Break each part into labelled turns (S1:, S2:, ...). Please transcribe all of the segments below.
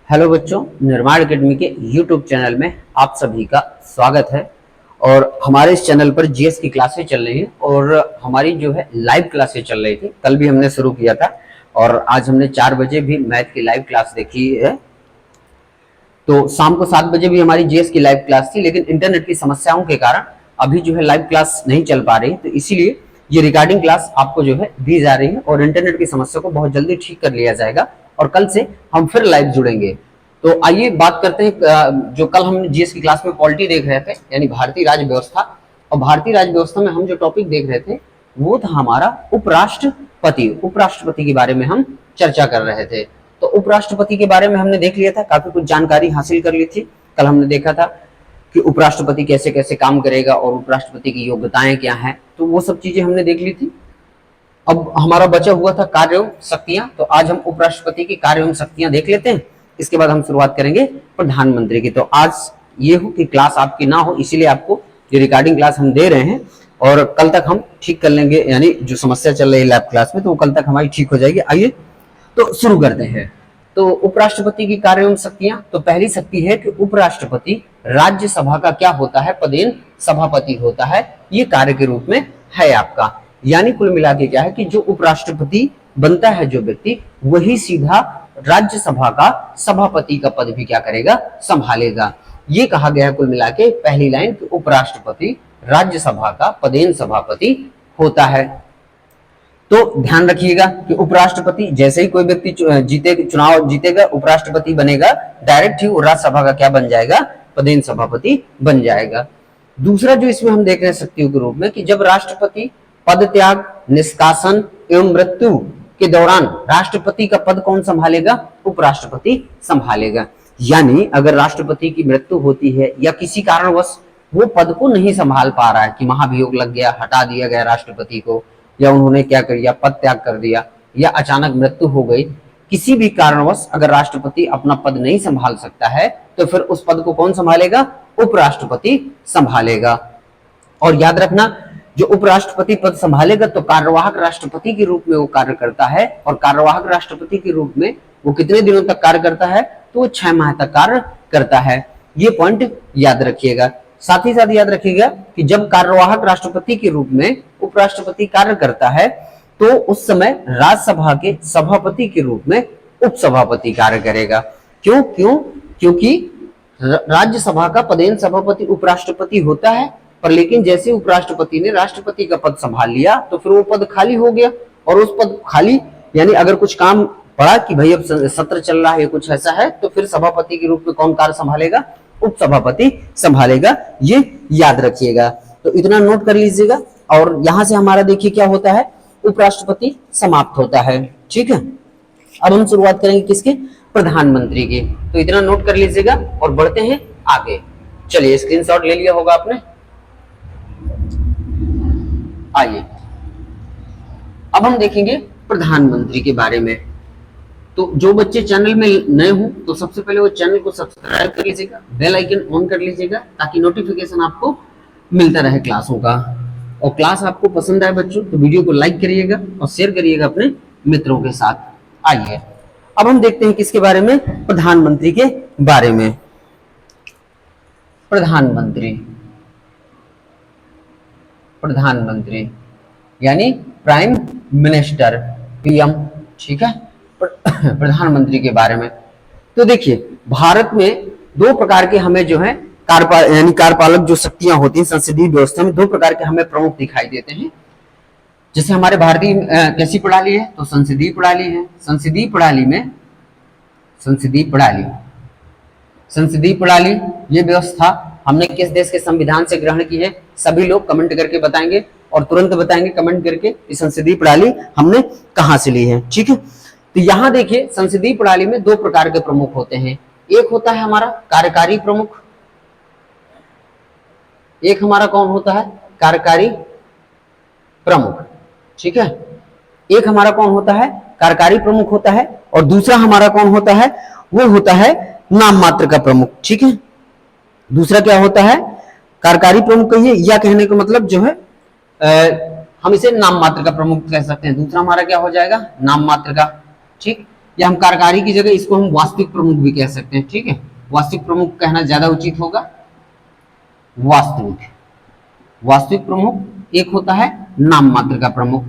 S1: Hello बच्चों, निर्माण academy के यूट्यूब चैनल में आप सभी का स्वागत है। और हमारे इस चैनल पर जीएस की क्लासें चल रही हैं और हमारी जो है लाइव क्लासें चल रही थी। कल भी हमने शुरू किया था और आज हमने 4 बजे भी मैथ की लाइव क्लास देखी है। तो शाम को 7 बजे भी हमारी जीएस की लाइव क्लास थी, लेकिन इंटरनेट की समस्याओं के कारण अभी जो है लाइव क्लास नहीं चल पा रही, तो इसीलिए ये रिकॉर्डिंग क्लास आपको जो है दी जा रही है और इंटरनेट की समस्या को बहुत जल्दी ठीक कर लिया जाएगा और कल से हम फिर लाइव जुड़ेंगे। तो आइए बात करते हैं, जो कल हम जीएस की क्लास में पॉलिटी देख रहे थे, यानी भारतीय राज्य व्यवस्था। और भारतीय राज्य व्यवस्था में हम जो टॉपिक देख रहे थे वो था हमारा उपराष्ट्रपति। उपराष्ट्रपति के बारे में हम चर्चा कर रहे थे। तो उपराष्ट्रपति के बारे में हमने देख लिया था, काफी कुछ जानकारी हासिल कर ली थी। कल हमने देखा था कि उपराष्ट्रपति कैसे कैसे काम करेगा और उपराष्ट्रपति की योग्यताएं क्या हैं, तो वो सब चीजें हमने देख ली थी। अब हमारा बचा हुआ था कार्य एवं शक्तियां, तो आज हम उपराष्ट्रपति की कार्य एवं शक्तियां देख लेते हैं। इसके बाद हम शुरुआत करेंगे प्रधानमंत्री की। तो आज ये हो कि क्लास आपकी ना हो, इसीलिए आपको ये रिकॉर्डिंग क्लास हम दे रहे हैं और कल तक हम ठीक कर लेंगे, यानी जो समस्या चल रही है लैब क्लास में तो वो कल तक हमारी ठीक हो जाएगी। आइए तो शुरू करते हैं। तो उपराष्ट्रपति की कार्य एवं शक्तियां, तो पहली शक्ति है कि उपराष्ट्रपति राज्यसभा का क्या होता है, पदेन सभापति होता है। ये कार्य के रूप में है आपका, यानी कुल मिला के क्या है कि जो उपराष्ट्रपति बनता है जो व्यक्ति, वही सीधा राज्यसभा का सभापति का पद भी क्या करेगा, संभालेगा। ये कहा गया है कुल मिला के पहली लाइन कि उपराष्ट्रपति राज्यसभा का पदेन सभापति होता है। तो ध्यान रखिएगा कि उपराष्ट्रपति जैसे ही कोई व्यक्ति चुनाव जीतेगा, उपराष्ट्रपति बनेगा, डायरेक्ट ही राज्यसभा का क्या बन जाएगा, पदेन सभापति बन जाएगा। दूसरा जो इसमें हम देख रहे हैं शक्तियों के रूप में कि जब राष्ट्रपति पद त्याग, निष्कासन एवं मृत्यु के दौरान राष्ट्रपति का पद कौन संभालेगा, उपराष्ट्रपति संभालेगा। यानी अगर राष्ट्रपति की मृत्यु होती है या किसी कारणवश वो पद को नहीं संभाल पा रहा है, कि महाभियोग लग गया, हटा दिया गया राष्ट्रपति को, या उन्होंने क्या कर दिया, पद त्याग कर दिया, या अचानक मृत्यु हो गई, किसी भी कारणवश अगर राष्ट्रपति अपना पद नहीं संभाल सकता है तो फिर उस पद को कौन संभालेगा, उपराष्ट्रपति संभालेगा। और याद रखना, जो उपराष्ट्रपति पद संभालेगा तो कार्यवाहक राष्ट्रपति के रूप में वो कार्य करता है, और कार्यवाहक राष्ट्रपति के रूप में वो कितने दिनों तक कार्य करता है, तो वो 6 माह तक कार्य करता है। ये पॉइंट याद रखिएगा। साथ ही साथ याद रखिएगा कि जब कार्यवाहक राष्ट्रपति के रूप में उपराष्ट्रपति कार्य करता है तो उस समय राज्यसभा के सभापति के रूप में उपसभापति कार्य करेगा। क्योंकि राज्यसभा का पदेन सभापति उपराष्ट्रपति होता है, पर लेकिन जैसे उपराष्ट्रपति ने राष्ट्रपति का पद संभाल लिया तो फिर वो पद खाली हो गया, और उस पद खाली यानी अगर कुछ काम पड़ा कि भाई अब सत्र चल रहा है, कुछ ऐसा है, तो फिर सभापति के रूप में कौन कार्य संभालेगा, उपसभापति संभालेगा। ये याद रखिएगा। तो इतना नोट कर लीजिएगा। और यहां से हमारा देखिए क्या होता है, उपराष्ट्रपति समाप्त होता है। ठीक है, अब हम शुरुआत करेंगे किसके, प्रधानमंत्री की। तो इतना नोट कर लीजिएगा और बढ़ते हैं आगे। चलिए, स्क्रीनशॉट ले लिया होगा आपने। आइए अब हम देखेंगे प्रधानमंत्री के बारे में। तो जो बच्चे चैनल में नए हो तो सबसे पहले वो चैनल को सब्सक्राइब कर लीजिएगा, बेल आइकन ऑन कर लीजिएगा, ताकि नोटिफिकेशन आपको मिलता रहे क्लासों का। और क्लास आपको पसंद आए बच्चों तो वीडियो को लाइक करिएगा और शेयर करिएगा अपने मित्रों के साथ। आइए अब हम देखते हैं किसके बारे में, प्रधानमंत्री के बारे में। प्रधानमंत्री यानी प्राइम मिनिस्टर, पीएम। ठीक है, प्रधानमंत्री के बारे में। तो देखिए, भारत में 2 प्रकार के हमें जो है कार्यपालक जो शक्तियां होती हैं संसदीय व्यवस्था में, 2 प्रकार के हमें प्रमुख दिखाई देते हैं। जैसे हमारे भारतीय कैसी प्रणाली है, तो संसदीय प्रणाली है। संसदीय प्रणाली ये व्यवस्था हमने किस देश के संविधान से ग्रहण की है, सभी लोग कमेंट करके बताएंगे और तुरंत बताएंगे कमेंट करके इस संसदीय प्रणाली हमने कहां से ली है। ठीक है, तो यहां देखिए संसदीय प्रणाली में 2 प्रकार के प्रमुख होते हैं। एक होता है हमारा कार्यकारी प्रमुख, एक हमारा कौन होता है, कार्यकारी प्रमुख। ठीक है, एक हमारा कौन होता है, कार्यकारी प्रमुख होता है, और दूसरा हमारा कौन होता है, वो होता है नाम मात्र का प्रमुख। ठीक है, दूसरा क्या होता है, कार्यकारी प्रमुख कहिए, या कहने का मतलब जो है हम इसे नाम मात्र का प्रमुख कह सकते हैं। दूसरा हमारा क्या हो जाएगा, नाम मात्र का। ठीक, या हम कार्यकारी की जगह इसको हम वास्तविक प्रमुख भी कह सकते हैं, ठीक है। वास्तविक प्रमुख कहना ज्यादा उचित होगा। वास्तविक वास्तविक प्रमुख एक होता है नाम मात्र का प्रमुख,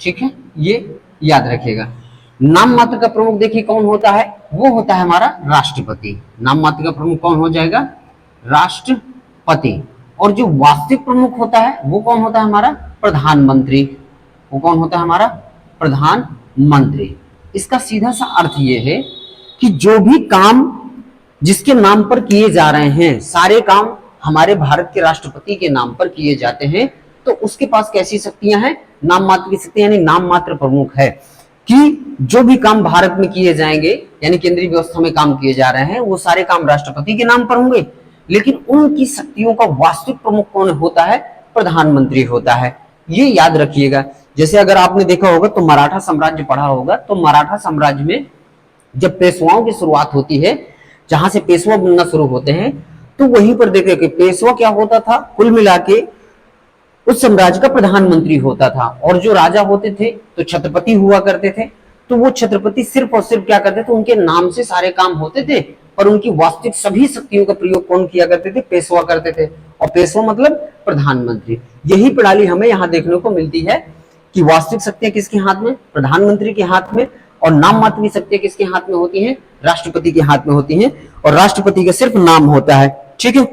S1: ठीक है, ये याद रखिएगा। नाम मात्र का प्रमुख देखिए कौन होता है, वो होता है हमारा राष्ट्रपति। नाम मात्र का प्रमुख कौन हो जाएगा, राष्ट्रपति। और जो वास्तविक प्रमुख होता है वो कौन होता है हमारा, प्रधानमंत्री। वो कौन होता है हमारा, प्रधानमंत्री। इसका सीधा सा अर्थ ये है कि जो भी काम जिसके नाम पर किए जा रहे हैं, सारे काम हमारे भारत के राष्ट्रपति के नाम पर किए जाते हैं, तो उसके पास कैसी शक्तियां हैं, नाम मात्र की शक्तियां, यानी नाम मात्र प्रमुख है कि जो भी काम भारत में किए जाएंगे, यानी केंद्रीय व्यवस्था में काम किए जा रहे हैं, वो सारे काम राष्ट्रपति के नाम पर होंगे, लेकिन उनकी शक्तियों का वास्तविक प्रमुख कौन होता है, प्रधानमंत्री होता है। ये याद रखिएगा। जैसे अगर आपने देखा होगा तो मराठा साम्राज्य पढ़ा होगा, तो मराठा साम्राज्य में जब पेशवाओं की शुरुआत होती है, जहां से पेशवा बनना शुरू होते हैं, तो वहीं पर देखे कि पेशवा क्या होता था, कुल मिला के उस साम्राज्य का प्रधानमंत्री होता था। और जो राजा होते थे तो छत्रपति हुआ करते थे, तो वो छत्रपति सिर्फ और सिर्फ क्या करते थे, उनके नाम से सारे काम होते थे, पर उनकी वास्तविक सभी शक्तियों का प्रयोग कौन किया करते थे, पेशवा करते थे। और पेशवा मतलब प्रधानमंत्री। यही प्रणाली हमें यहाँ देखने को मिलती है कि वास्तविक शक्तियां किसके हाथ में, प्रधानमंत्री के हाथ में, और नाम मात्र की शक्तियां किसके हाथ में होती हैं, राष्ट्रपति के हाथ में होती हैं। और राष्ट्रपति का सिर्फ नाम होता है, ठीक है।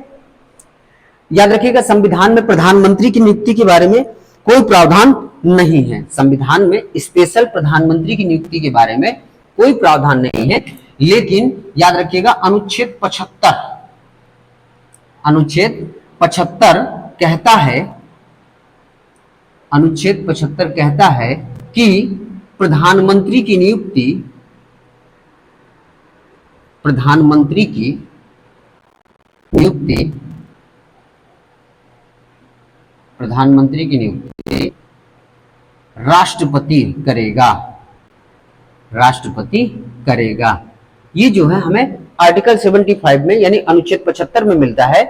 S1: याद रखिएगा, संविधान में प्रधानमंत्री की नियुक्ति के बारे में कोई प्रावधान नहीं है। संविधान में स्पेशल प्रधानमंत्री की नियुक्ति के बारे में कोई प्रावधान नहीं है, लेकिन याद रखिएगा अनुच्छेद 75 कहता है, अनुच्छेद 75 कहता है कि प्रधानमंत्री की नियुक्ति राष्ट्रपति करेगा। ये जो है हमें आर्टिकल 75 में यानी अनुच्छेद 75 में मिलता है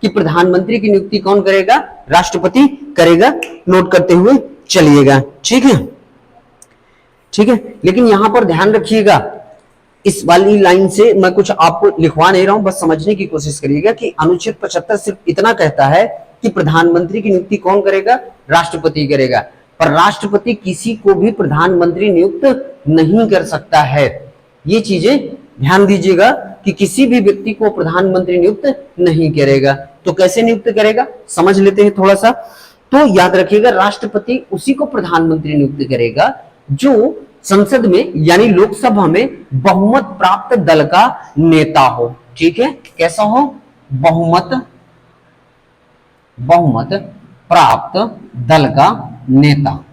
S1: कि प्रधानमंत्री की नियुक्ति कौन करेगा, राष्ट्रपति करेगा। नोट करते हुए चलिएगा, ठीक है, ठीक है। लेकिन यहां पर ध्यान रखिएगा, इस वाली लाइन से मैं कुछ आपको लिखवा नहीं रहा हूं, बस समझने की कोशिश करिएगा कि अनुच्छेद 75 सिर्फ इतना कहता है कि प्रधानमंत्री की नियुक्ति कौन करेगा, राष्ट्रपति करेगा। पर राष्ट्रपति किसी को भी प्रधानमंत्री नियुक्त नहीं कर सकता है। ये चीजें ध्यान दीजिएगा कि किसी भी व्यक्ति को प्रधानमंत्री नियुक्त नहीं करेगा। तो कैसे नियुक्त करेगा, समझ लेते हैं थोड़ा सा। तो याद रखिएगा, राष्ट्रपति उसी को प्रधानमंत्री नियुक्त करेगा जो संसद में यानी लोकसभा में बहुमत प्राप्त दल का नेता हो, ठीक है। कैसा हो, बहुमत प्राप्त दल का नेता।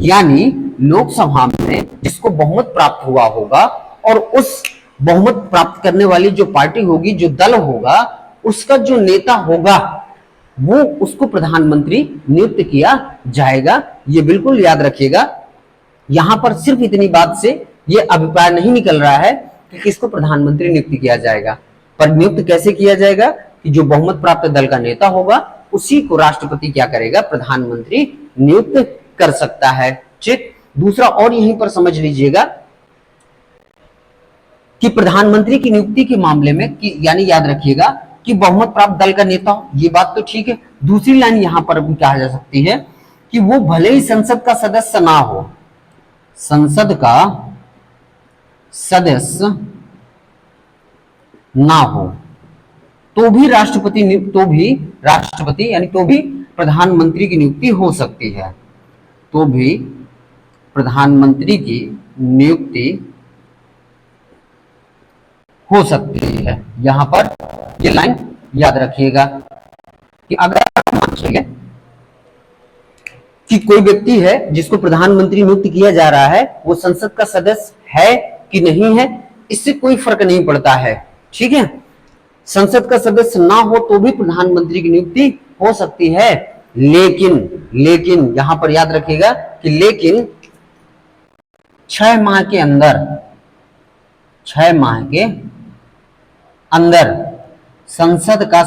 S1: यानी लोकसभा में जिसको बहुमत प्राप्त हुआ होगा और उस बहुमत प्राप्त करने वाली जो पार्टी होगी, जो दल होगा, उसका जो नेता होगा वो उसको प्रधानमंत्री नियुक्त किया जाएगा। ये बिल्कुल याद रखिएगा। यहां पर सिर्फ इतनी बात से ये अभिप्राय नहीं निकल रहा है कि किसको प्रधानमंत्री नियुक्त किया जाएगा, पर नियुक्त कैसे किया जाएगा कि जो बहुमत प्राप्त दल का नेता होगा उसी को राष्ट्रपति क्या करेगा, प्रधानमंत्री नियुक्त कर सकता है, ठीक। दूसरा और यहीं पर समझ लीजिएगा कि प्रधानमंत्री की नियुक्ति के मामले में यानी याद रखिएगा कि बहुमत प्राप्त दल का नेता हो, ये बात तो ठीक है। दूसरी लाइन यहां पर भी कहा जा सकती है कि वो भले ही संसद का सदस्य ना हो, संसद का सदस्य ना हो, तो भी राष्ट्रपति यानी तो भी प्रधानमंत्री की नियुक्ति हो सकती है, तो भी प्रधानमंत्री की नियुक्ति हो सकती है। यहां पर ये लाइन याद रखिएगा कि अगर मान लीजिए कि कोई व्यक्ति है जिसको प्रधानमंत्री नियुक्त किया जा रहा है, वो संसद का सदस्य है कि नहीं है, इससे कोई फर्क नहीं पड़ता है, ठीक है। संसद का सदस्य ना हो तो भी प्रधानमंत्री की नियुक्ति हो सकती है, लेकिन यहां पर याद रखिएगा कि लेकिन 6 माह के अंदर संसद का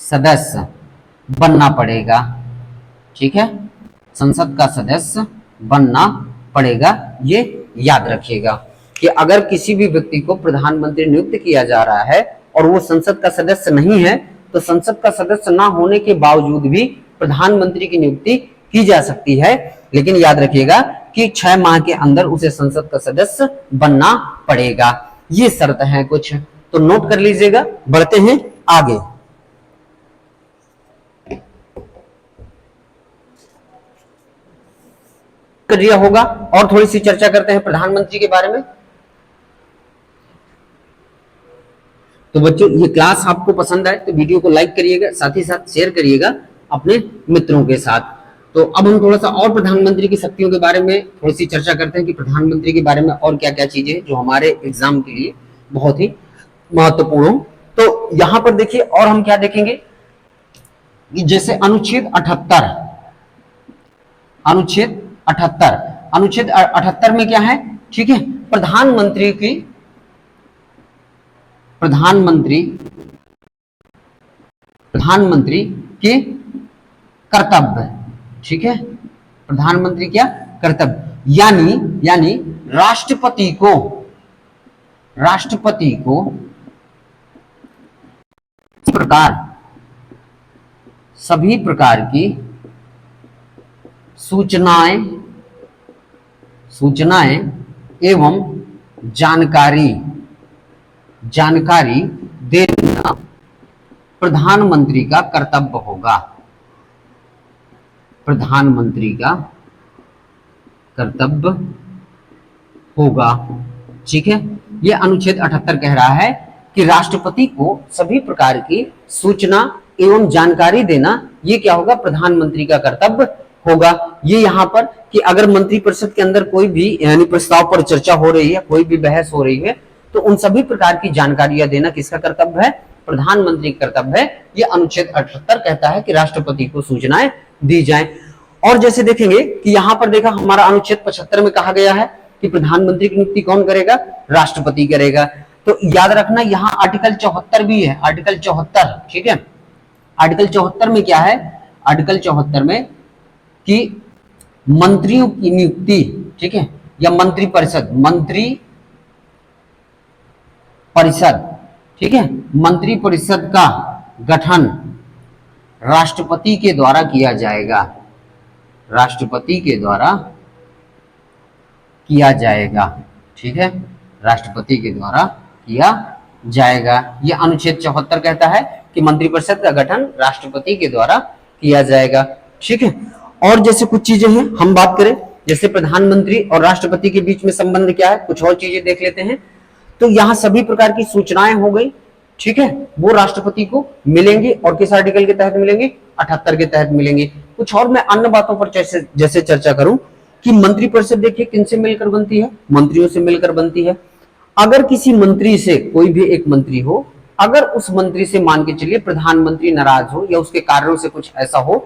S1: सदस्य बनना पड़ेगा। ठीक है, संसद का सदस्य बनना पड़ेगा। ये याद रखिएगा कि अगर किसी भी व्यक्ति को प्रधानमंत्री नियुक्त किया जा रहा है और वो संसद का सदस्य नहीं है, तो संसद का सदस्य ना होने के बावजूद भी प्रधानमंत्री की नियुक्ति की जा सकती है, लेकिन याद रखिएगा कि 6 माह के अंदर उसे संसद का सदस्य बनना पड़ेगा। ये शर्त है कुछ, तो नोट कर लीजिएगा। बढ़ते हैं आगे। कर दिया होगा और थोड़ी सी चर्चा करते हैं प्रधानमंत्री के बारे में। तो बच्चों, ये क्लास आपको पसंद आए तो वीडियो को लाइक करिएगा, साथ ही साथ शेयर करिएगा अपने मित्रों के साथ। तो अब हम थोड़ा सा और प्रधानमंत्री की शक्तियों के बारे में थोड़ी सी चर्चा करते हैं कि प्रधानमंत्री के बारे में और क्या क्या चीजें हैं जो हमारे एग्जाम के लिए बहुत ही महत्वपूर्ण हो। तो यहां पर देखिए, और हम क्या देखेंगे कि जैसे अनुच्छेद 78, अनुच्छेद 78, अनुच्छेद 78 में क्या है, ठीक है, प्रधानमंत्री के कर्तव्य। ठीक है, प्रधानमंत्री क्या कर्तव्य, यानी राष्ट्रपति को सभी प्रकार की सूचनाएं एवं जानकारी देना प्रधानमंत्री का कर्तव्य होगा। प्रधानमंत्री का कर्तव्य होगा। ठीक है, यह अनुच्छेद 78 कह रहा है कि राष्ट्रपति को सभी प्रकार की सूचना एवं जानकारी देना, ये क्या होगा, प्रधानमंत्री का कर्तव्य होगा। ये यहाँ पर कि अगर मंत्रिपरिषद के अंदर कोई भी यानी प्रस्ताव पर चर्चा हो रही है, कोई भी बहस हो रही है, तो उन सभी प्रकार की जानकारियां देना किसका कर्तव्य है, प्रधानमंत्री का कर्तव्य है। ये अनुच्छेद 78 कहता है कि राष्ट्रपति को सूचनाएं दी जाएं। और जैसे देखेंगे कि यहाँ पर देखा हमारा अनुच्छेद 75 में कहा गया है कि प्रधानमंत्री की नियुक्ति कौन करेगा, राष्ट्रपति करेगा। तो याद रखना यहाँ आर्टिकल 74 भी है, आर्टिकल 74। ठीक है, आर्टिकल 74 में क्या है, आर्टिकल 74 में कि मंत्रियों की नियुक्ति, ठीक है, या मंत्रिपरिषद, ठीक है, मंत्रिपरिषद का गठन राष्ट्रपति के द्वारा किया जाएगा, राष्ट्रपति के द्वारा किया जाएगा। ठीक है, राष्ट्रपति के द्वारा किया जाएगा। यह अनुच्छेद 74 कहता है कि मंत्रिपरिषद का गठन राष्ट्रपति के द्वारा किया जाएगा। ठीक है, और जैसे कुछ चीजें हैं हम बात करें, जैसे प्रधानमंत्री और राष्ट्रपति के बीच में संबंध क्या है, कुछ और चीजें देख लेते हैं। तो यहाँ सभी प्रकार की सूचनाएं हो गई, ठीक है, वो राष्ट्रपति को मिलेंगी और किस आर्टिकल के तहत मिलेंगे, 78 के तहत मिलेंगे। कुछ और मैं अन्य बातों पर जैसे चर्चा करूं कि मंत्रिपरिषद देखिए किनसे मिलकर बनती है, मंत्रियों से मिलकर बनती है। अगर किसी मंत्री से, कोई भी एक मंत्री हो, अगर उस मंत्री से मान के चलिए प्रधानमंत्री नाराज हो या उसके कार्यों से कुछ ऐसा हो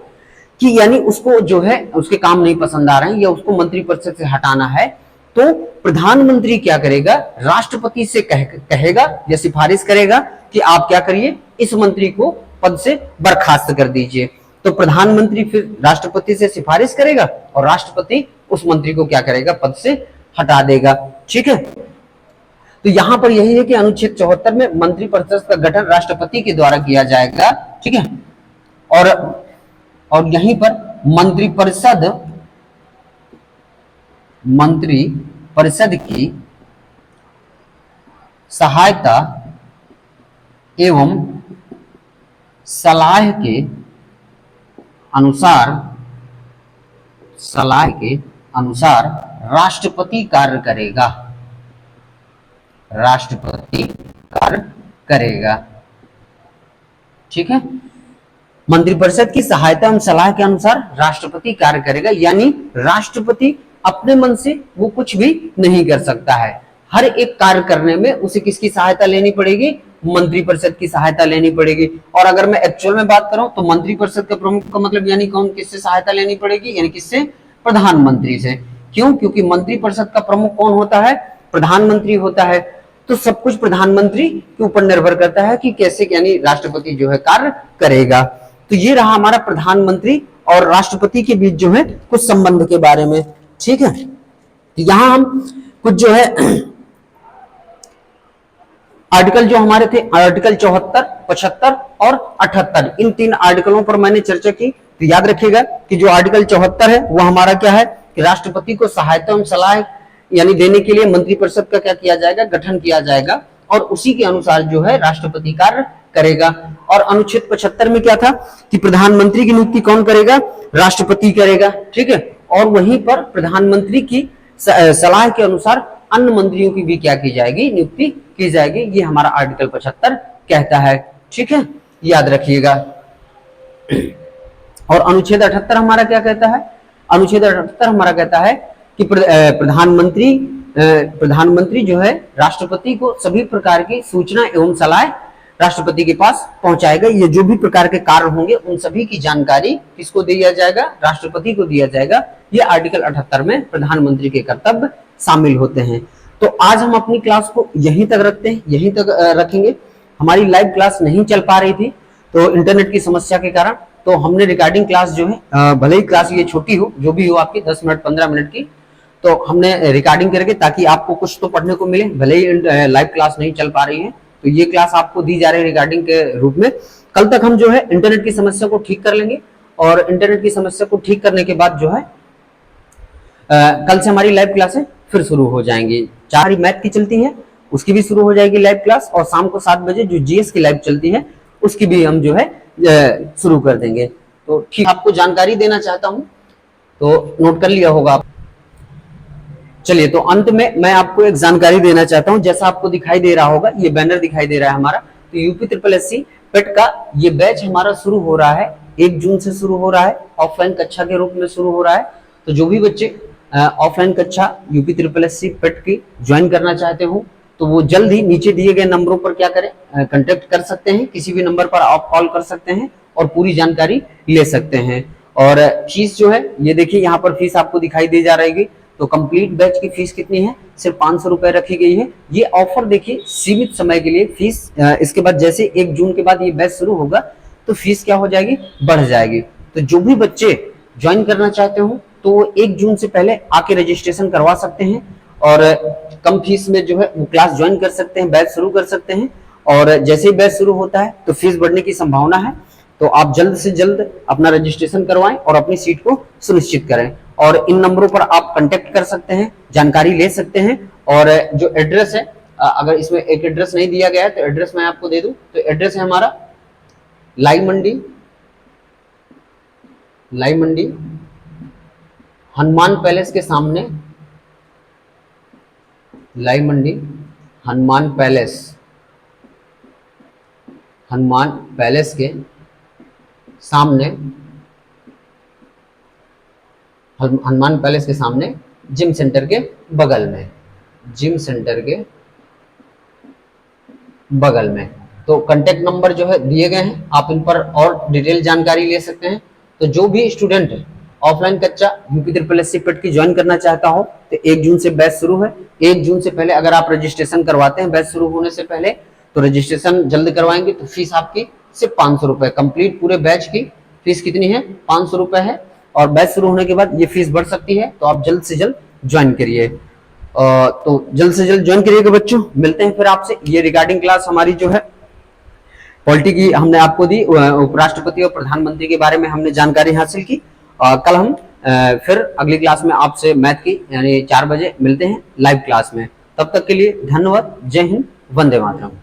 S1: कि यानी उसको जो है उसके काम नहीं पसंद आ रहे हैं या उसको मंत्रिपरिषद से हटाना है, तो प्रधानमंत्री क्या करेगा, राष्ट्रपति से कहेगा या सिफारिश करेगा कि आप क्या करिए, इस मंत्री को पद से बर्खास्त कर दीजिए। तो प्रधानमंत्री फिर राष्ट्रपति से सिफारिश करेगा और राष्ट्रपति उस मंत्री को क्या करेगा, पद से हटा देगा। ठीक है, तो यहां पर यही है कि अनुच्छेद 74 में मंत्रिपरिषद का गठन राष्ट्रपति के द्वारा किया जाएगा। ठीक है, और यहीं पर मंत्रिपरिषद की सहायता एवं सलाह के अनुसार राष्ट्रपति कार्य करेगा, राष्ट्रपति कार्य करेगा। ठीक है, मंत्रिपरिषद की सहायता एवं सलाह के अनुसार राष्ट्रपति कार्य करेगा, यानी राष्ट्रपति अपने मन से वो कुछ भी नहीं कर सकता है। हर एक कार्य करने में उसे किसकी सहायता लेनी पड़ेगी, मंत्रिपरिषद की सहायता लेनी पड़ेगी। और अगर मैं एक्चुअल में बात करूं तो मंत्रिपरिषद के प्रमुख का मतलब यानी कौन, किससे सहायता लेनी पड़ेगी, यानी किससे, प्रधानमंत्री से। क्यों, क्योंकि मंत्रिपरिषद का प्रमुख कौन होता है, प्रधानमंत्री होता है। तो सब कुछ प्रधानमंत्री के ऊपर निर्भर करता है कि कैसे यानी राष्ट्रपति जो है कार्य करेगा। तो ये रहा हमारा प्रधानमंत्री और राष्ट्रपति के बीच जो है कुछ संबंध के बारे में। ठीक है, यहां हम कुछ जो है आर्टिकल जो हमारे थे, आर्टिकल 74, 75 और 78, इन 3 आर्टिकलों पर मैंने चर्चा की। तो याद रखिएगा कि जो आर्टिकल 74 है वो हमारा क्या है कि राष्ट्रपति को सहायता एवं सलाह यानी देने के लिए मंत्रिपरिषद का क्या किया जाएगा, गठन किया जाएगा, और उसी के अनुसार जो है राष्ट्रपति कार्य करेगा। और अनुच्छेद 75 में क्या था कि प्रधानमंत्री की नियुक्ति कौन करेगा, राष्ट्रपति करेगा। ठीक है, और वहीं पर प्रधानमंत्री की सलाह के अनुसार अन्य मंत्रियों की भी क्या की जाएगी, नियुक्ति की जाएगी। ये हमारा आर्टिकल 75 कहता है। ठीक है, याद रखिएगा। और अनुच्छेद 78 हमारा क्या कहता है, अनुच्छेद 78 हमारा कहता है कि प्रधानमंत्री जो है राष्ट्रपति को सभी प्रकार की सूचना एवं सलाह राष्ट्रपति के पास पहुंचाएगा। ये जो भी प्रकार के कार्य होंगे उन सभी की जानकारी किसको दिया जाएगा, राष्ट्रपति को दिया जाएगा। ये आर्टिकल 78 में प्रधानमंत्री के कर्तव्य शामिल होते हैं। तो आज हम अपनी क्लास को यहीं तक रखते हैं, यहीं तक रखेंगे। हमारी लाइव क्लास नहीं चल पा रही थी तो इंटरनेट की समस्या के कारण, तो हमने रिकॉर्डिंग क्लास जो है, भले ही क्लास ये छोटी हो, जो भी हो आपकी 10 मिनट 15 मिनट की, तो हमने रिकॉर्डिंग करके ताकि आपको कुछ तो पढ़ने को मिले, भले ही लाइव क्लास नहीं चल पा रही है। तो ये क्लास आपको दी जा रही है रिकॉर्डिंग के रूप में। कल तक हम जो है इंटरनेट की समस्या को ठीक कर लेंगे, और इंटरनेट की समस्या को ठीक करने के बाद जो है कल से हमारी लाइव क्लासें फिर शुरू हो जाएंगी। 4 मैथ की चलती है, उसकी भी शुरू हो जाएगी लाइव क्लास, और शाम को 7 बजे जो जीएस की लाइव चलती है उसकी भी हम जो है शुरू कर देंगे। तो ठीक, आपको जानकारी देना चाहता हूं, तो नोट कर लिया होगा आप। चलिए, तो अंत में मैं आपको एक जानकारी देना चाहता हूं। जैसा आपको दिखाई दे रहा होगा, ये बैनर दिखाई दे रहा है हमारा, तो यूपी SSC पेट का ये बैच हमारा शुरू हो रहा है, 1 जून से शुरू हो रहा है, ऑफलाइन कक्षा के रूप में शुरू हो रहा है। तो जो भी बच्चे ऑफलाइन कक्षा यूपी SSC पेट की ज्वाइन करना चाहते हो तो वो जल्द ही नीचे दिए गए नंबरों पर क्या करें, कांटेक्ट कर सकते हैं। किसी भी नंबर पर आप कॉल कर सकते हैं और पूरी जानकारी ले सकते हैं। और फीस जो है, ये देखिए यहाँ पर फीस आपको दिखाई दे जा रही है। तो कंप्लीट बैच की फीस कितनी है, सिर्फ 500 रुपए रखी गई है। ये ऑफर देखिए सीमित समय के लिए फीस, इसके बाद जैसे 1 जून के बाद ये बैच शुरू होगा तो फीस क्या हो जाएगी, बढ़ जाएगी। तो जो भी बच्चे ज्वाइन करना चाहते हो तो 1 जून से पहले आके रजिस्ट्रेशन करवा सकते हैं, और कम फीस में जो है वो क्लास ज्वाइन कर सकते हैं, बैच शुरू कर सकते हैं। और जैसे ही बैच शुरू होता है तो फीस बढ़ने की संभावना है। तो आप जल्द से जल्द अपना रजिस्ट्रेशन करवाएं और अपनी सीट को सुनिश्चित करें। और इन नंबरों पर आप कांटेक्ट कर सकते हैं, जानकारी ले सकते हैं। और जो एड्रेस है, अगर इसमें एक एड्रेस नहीं दिया गया है तो एड्रेस मैं आपको दे दूं। तो एड्रेस है हमारा लाई मंडी हनुमान पैलेस के सामने, लाई मंडी हनुमान पैलेस के सामने, हनुमान पैलेस के सामने जिम सेंटर के बगल में, तो कांटेक्ट नंबर जो है दिए गए हैं, आप इन पर और डिटेल जानकारी ले सकते हैं। तो जो भी स्टूडेंट ऑफलाइन कक्षा यूपी SSC पेट की ज्वाइन करना चाहता हो तो 1 जून से बैच शुरू है। 1 जून से पहले अगर आप रजिस्ट्रेशन करवाते हैं बैच शुरू होने से पहले, तो रजिस्ट्रेशन जल्द करवाएंगे तो फीस आपकी सिर्फ 500 रुपए। कंप्लीट पूरे बैच की फीस कितनी है, 500 रुपए है। और बैच शुरू होने के बाद ये फीस बढ़ सकती है, तो आप जल्द से जल्द ज्वाइन करिए। तो जल्द से जल्द ज्वाइन करिएगा बच्चों। मिलते हैं फिर आपसे। ये रिगार्डिंग क्लास हमारी जो है पॉलिटी की हमने आपको दी, उपराष्ट्रपति और प्रधानमंत्री के बारे में हमने जानकारी हासिल की। कल हम फिर अगली क्लास में आपसे मैथ की यानी 4 बजे मिलते हैं लाइव क्लास में। तब तक के लिए धन्यवाद। जय हिंद, वंदे मातरम।